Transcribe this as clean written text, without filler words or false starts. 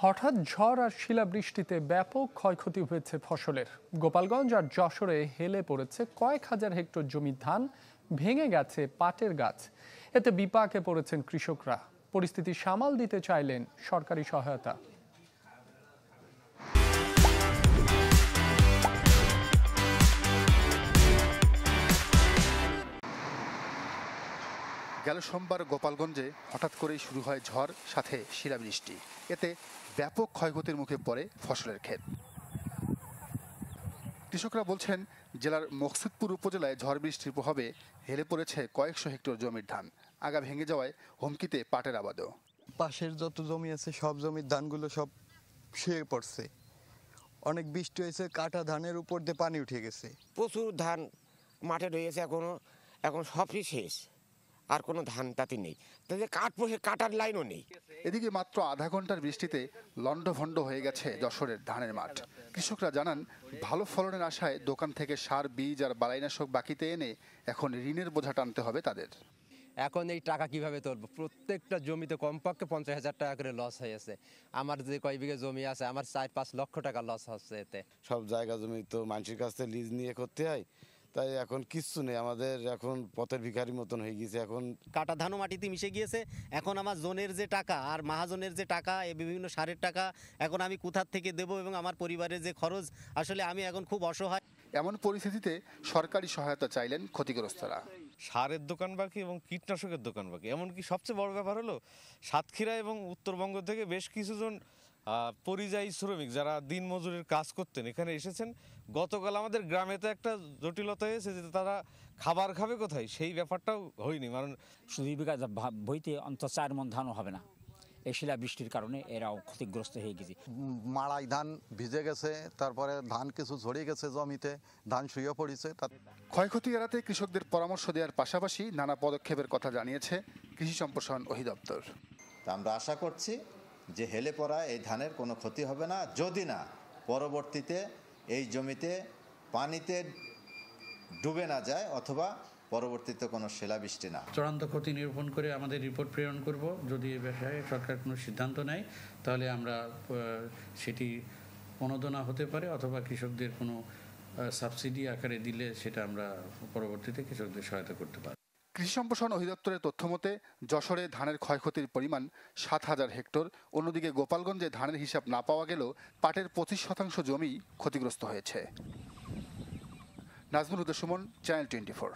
হঠাৎ ঝড় আর শিলাবৃষ্টিতে ব্যাপক ক্ষয়ক্ষতি হয়েছে ফসলের। গোপালগঞ্জ আর যশোরে হেলে পড়েছে কয়েক হাজার হেক্টর জমির ধান, ভেঙে গেছে পাটের গাছ। এতে বিপাকে পড়েছেন কৃষকরা। পরিস্থিতি সামাল দিতে চাইলেন সরকারি সহায়তা। গেল সোমবার গোপালগঞ্জে হঠাৎ করেই শুরু হয় ঝড়, সাথে শিলাবৃষ্টি। এতে ব্যাপক ক্ষয়ক্ষতির মুখে পড়ে ফসলের ক্ষেত। কৃষকরা বলছেন, জেলার মকসুদপুর উপজেলায় ঝড় বৃষ্টির প্রভাবে হেলে পড়েছে কয়েকশো হেক্টর জমির ধান। আগা ভেঙে যাওয়ায় হুমকিতে পাটের আবাদও। পাশের যত জমি আছে সব জমির ধানগুলো সব শুয়ে পড়ছে। অনেক বৃষ্টি হয়েছে, কাটা ধানের উপর দিয়ে পানি উঠে গেছে। প্রচুর ধান মাঠে রয়েছে, এখন সবই শেষ, আর কোনো ধান তাতে নেই। তাহলে কাটার লাইনও নেই। এদিকে মাত্র আধা ঘন্টার বৃষ্টিতে লন্ডভন্ড হয়ে গেছে যশোরের ধানের মাঠ। কৃষকরা জানান, ভালো ফলনের আশায় দোকান থেকে সার, বীজ আর বালাইনাশক বাকিতে এনে এখন ঋণের বোঝা টানতে হবে তাদের। এখন এই টাকা কিভাবে তুলবো? প্রত্যেকটা জমিতে কমপক্ষে 50,000 টাকা করে লস হয়েছে। আমার যে কয় বিঘা জমি আছে, আমার 4-5 লক্ষ টাকা লস হচ্ছে। এতে সব জায়গা জমি তো মানুষের কাছ থেকে লিজ নিয়ে করতে হয়, তাই এখন কিচ্ছু নেই। আমাদের এখন পথের ভিখারির মতন হয়ে গেছে। এখন কাটা ধানও মাটিতে মিশে গিয়েছে। এখন আমার জোনের যে টাকা আর মাহাজনের যে টাকা, বিভিন্ন সারের টাকা এখন আমি কোথার থেকে দেব, এবং আমার পরিবারের যে খরচ, আসলে আমি এখন খুব অসহায়। এমন পরিস্থিতিতে সরকারি সহায়তা চাইলেন ক্ষতিগ্রস্তরা। সারের দোকান বাকি এবং কীটনাশকের দোকান বাকি। এমনকি সবচেয়ে বড় ব্যাপার হলো, সাতক্ষীরা এবং উত্তরবঙ্গ থেকে বেশ কিছুজন পরিযায়ী শ্রমিক যারা দিন মজুরির কাজ করতেন এখানে এসেছেন। গতকাল আমাদের গ্রামেতে একটা জটিলতা হয়েছে যে তারা খাবার খাবে কোথায়, সেই ব্যাপারটাও হয়নি। কারণ 2 বিঘা বইতে অন্তত 4 মণ ধানও হবে না। এই শিলা বৃষ্টির কারণে এরাও ক্ষতিগ্রস্ত হয়ে গেছে। মাড়াই ধান ভিজে গেছে, তারপরে ধান কিছু ঝরে গেছে, জমিতে ধান শুয়ে পড়েছে। ক্ষয়ক্ষতি এড়াতে কৃষকদের পরামর্শ দেওয়ার পাশাপাশি নানা পদক্ষেপের কথা জানিয়েছে কৃষি সম্প্রসারণ অধিদপ্তর। আমরা আশা করছি যে হেলে পড়া এই ধানের কোনো ক্ষতি হবে না, যদি না পরবর্তীতে এই জমিতে পানিতে ডুবে না যায়, অথবা পরবর্তীতে কোনো শিলাবৃষ্টি না। চূড়ান্ত ক্ষতি নিরূপণ করে আমাদের রিপোর্ট প্রেরণ করব। যদি এ বিষয়ে সরকার কোনো সিদ্ধান্ত নেয়, তাহলে আমরা সেটি প্রণোদনা হতে পারে, অথবা কৃষকদের কোনো সাবসিডি আকারে দিলে সেটা আমরা পরবর্তীতে কৃষকদের সহায়তা করতে পারি। কৃষি সম্প্রসারণ অধিদপ্তরের তথ্য মতে যশোরে ধানের ক্ষয়ক্ষতির পরিমাণ 7,000 হেক্টর। অন্যদিকে গোপালগঞ্জে ধানের হিসাব না পাওয়া গেলেও পাটের 25% জমি ক্ষতিগ্রস্ত হয়েছে। নাজমুল হুদা সুমন, চ্যানেল 24।